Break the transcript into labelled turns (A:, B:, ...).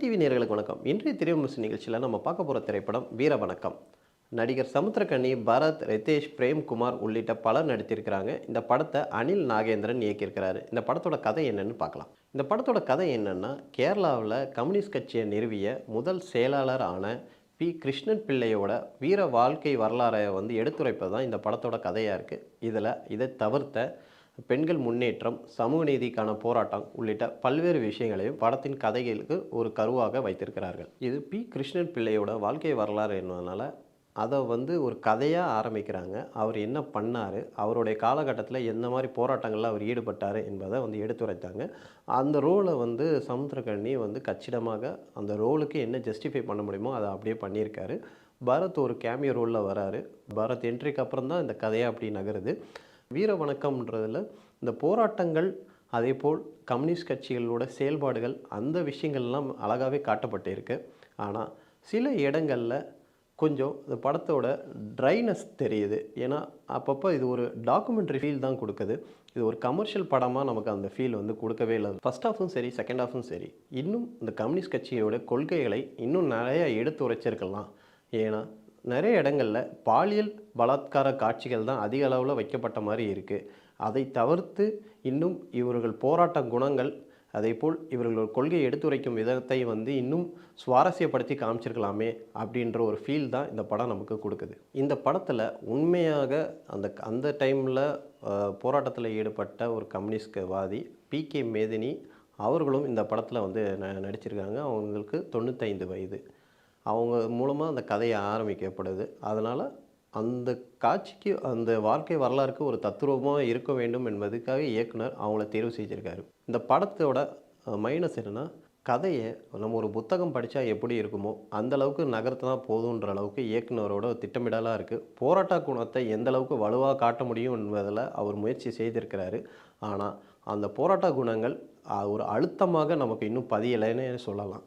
A: TV நேயர்களுக்கு வணக்கம். இன்றைய திரைவிமர்சன நிகழ்ச்சியில் நம்ம பார்க்க போகிற திரைப்படம் வீர வணக்கம். நடிகர் சமுத்திரக்கனி, பரத், ரிதேஷ், பிரேம்குமார் உள்ளிட்ட பலர் நடித்திருக்கிறாங்க. இந்த படத்தை அனில் நாகேந்திரன் இயக்கியிருக்கிறாரு. இந்த படத்தோட கதை என்னன்னு பார்க்கலாம். இந்த படத்தோட கதை என்னன்னா, கேரளாவில் கம்யூனிஸ்ட் கட்சியை நிறுவிய முதல் செயலாளர் ஆன பி. கிருஷ்ணன் பிள்ளையோட வீர வாழ்க்கை வரலாறை எடுத்துரைப்பது தான் இந்த படத்தோட கதையாக இருக்குது. இதை தவிர்த்த பெண்கள் முன்னேற்றம், சமூக நீதிக்கான போராட்டம் உள்ளிட்ட பல்வேறு விஷயங்களையும் படத்தின் கதைகளுக்கு ஒரு கருவாக வைத்திருக்கிறார்கள். இது பி. கிருஷ்ணன் பிள்ளையோட வாழ்க்கை வரலாறு என்பதனால அதை ஒரு கதையாக ஆரம்பிக்கிறாங்க. அவர் என்ன பண்ணார், அவருடைய காலகட்டத்தில் எந்த மாதிரி போராட்டங்களில் அவர் ஈடுபட்டார் என்பதை எடுத்துரைத்தாங்க. அந்த ரோலை சமுத்திரக்கனி கச்சிதமாக அந்த ரோலுக்கு என்ன ஜஸ்டிஃபை பண்ண முடியுமோ அதை அப்படியே பண்ணியிருக்காரு. பரத் ஒரு கேமியோ ரோலில் வராரு. பரத் என்ட்ரிக்கு அப்புறம் தான் இந்த கதையாக அப்படி நகருது. வீர வணக்கம்ன்றதில் இந்த போராட்டங்கள், அதேபோல் கம்யூனிஸ்ட் கட்சிகளோட செயல்பாடுகள், அந்த விஷயங்கள்லாம் அழகாகவே காட்டப்பட்டு இருக்கு. ஆனால் சில இடங்களில் கொஞ்சம் இந்த படத்தோட ட்ரைனஸ் தெரியுது. ஏன்னா அப்பப்போ இது ஒரு டாக்குமெண்ட்ரி ஃபீல் தான் கொடுக்குது. இது ஒரு கமர்ஷியல் படமாக நமக்கு அந்த ஃபீல் கொடுக்கவே இல்லை. ஃபர்ஸ்ட் ஹாஃபும் சரி, செகண்ட் ஹாஃபும் சரி, இன்னும் இந்த கம்யூனிஸ்ட் கட்சியோட கொள்கைகளை இன்னும் நிறையா எடுத்து உரைச்சிருக்கலாம். ஏன்னா நிறைய இடங்களில் பாலியல் பலாத்கார காட்சிகள் தான் அதிக அளவில் வைக்கப்பட்ட மாதிரி இருக்குது. அதை தவிர்த்து இன்னும் இவர்கள் போராட்ட குணங்கள், அதேபோல் இவர்களோட கொள்கை எடுத்துரைக்கும் விதத்தை இன்னும் சுவாரஸ்யப்படுத்தி காமிச்சிருக்கலாமே அப்படின்ற ஒரு ஃபீல் தான் இந்த படம் நமக்கு கொடுக்குது. இந்த படத்தில் உண்மையாக அந்த டைமில் போராட்டத்தில் ஈடுபட்ட ஒரு கம்யூனிஸ்ட்வாதி பி.கே. மேதினி அவர்களும் இந்த படத்தில் நடிச்சிருக்காங்க. அவங்களுக்கு 95 வயது. அவங்க மூலமாக அந்த கதையை ஆரம்பிக்கப்படுது. அதனால் அந்த காட்சிக்கு, அந்த வாழ்க்கை வரலாறுக்கு ஒரு தத்ரூபமாக இருக்க வேண்டும் என்பதுக்காக இயக்குனர் அவங்கள தேர்வு செஞ்சுருக்காரு. இந்த படத்தோட மைனஸ் என்னென்னா, கதையை நம்ம ஒரு புத்தகம் படித்தா எப்படி இருக்குமோ அந்தளவுக்கு நகர்த்தினா போதுன்ற அளவுக்கு இயக்குனரோட திட்டமிடலாக இருக்குது. போராட்ட குணத்தை எந்த அளவுக்கு வலுவாக காட்ட முடியும் என்பதில் அவர் முயற்சி செய்திருக்கிறாரு. ஆனால் அந்த போராட்ட குணங்கள் ஒரு அழுத்தமாக நமக்கு இன்னும் பதியலைன்னு சொல்லலாம்.